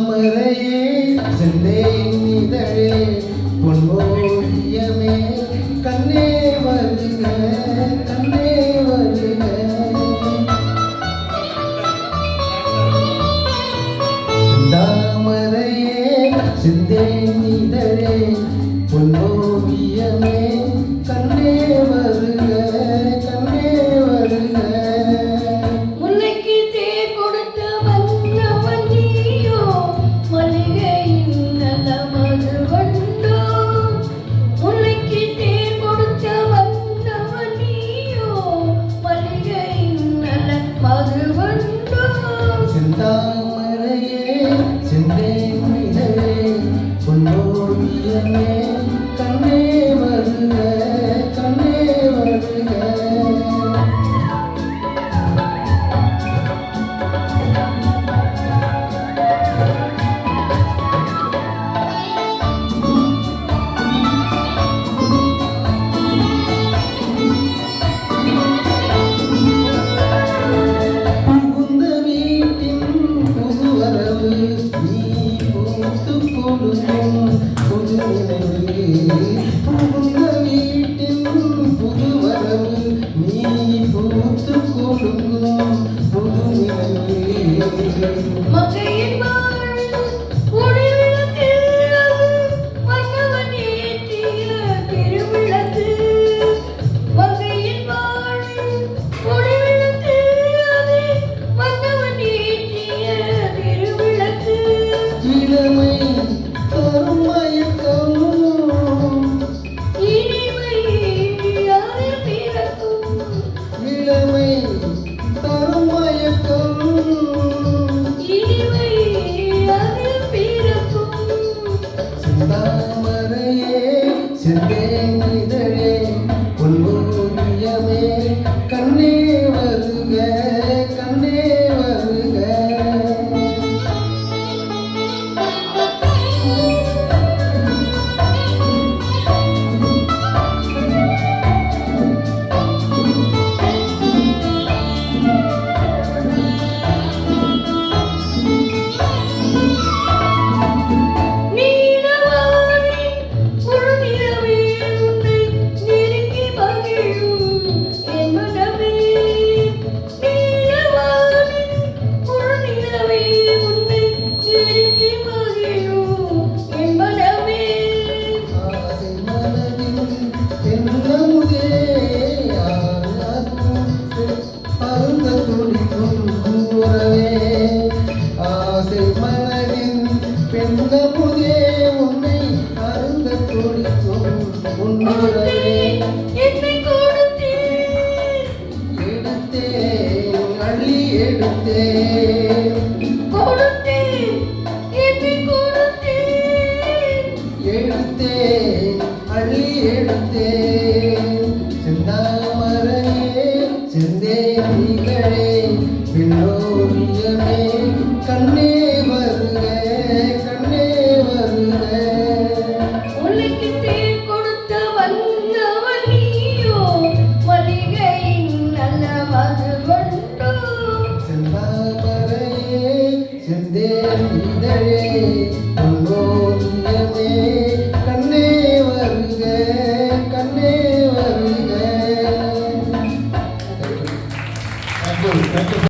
செந்தாமரையே செந்தேன் இதழே பொன்னோவியமே கண்ணே வருக கண்ணே வருக. செந்தாமரையே செந்தேன் இதழே பொன்னோவியமே கண்ணே வருக கண்ணே வருக. செந்தாமரையே செந்தேன் இதழே பொன்னோவியமே கண்ணே வருக கண்ணே வருக. புகுந்த வீட்டின் புது வரவு நீ பூத்து கொடுக்கும் புது இளமை செந்தாமரையே செந்தேன் இதழே பொன்னோவியமே கண்ணே வருக கண்ணே வருக. பெண்ணமுதே உன்னை அருந்த துடிக்கும் உன்னுறவே எடுத்தேன் அள்ளி எடுத்தேன் எடுத்தேன் அள்ளி எடுத்தேன். செந்தாமரையே செந்தேன் இதழே பொன்னோவியமே கண்ணே வருக கண்ணே வருக. செந்தாமரையே செந்தேன் இதழே பொன்னோவியமே கண்ணே வருக கண்ணே வருக.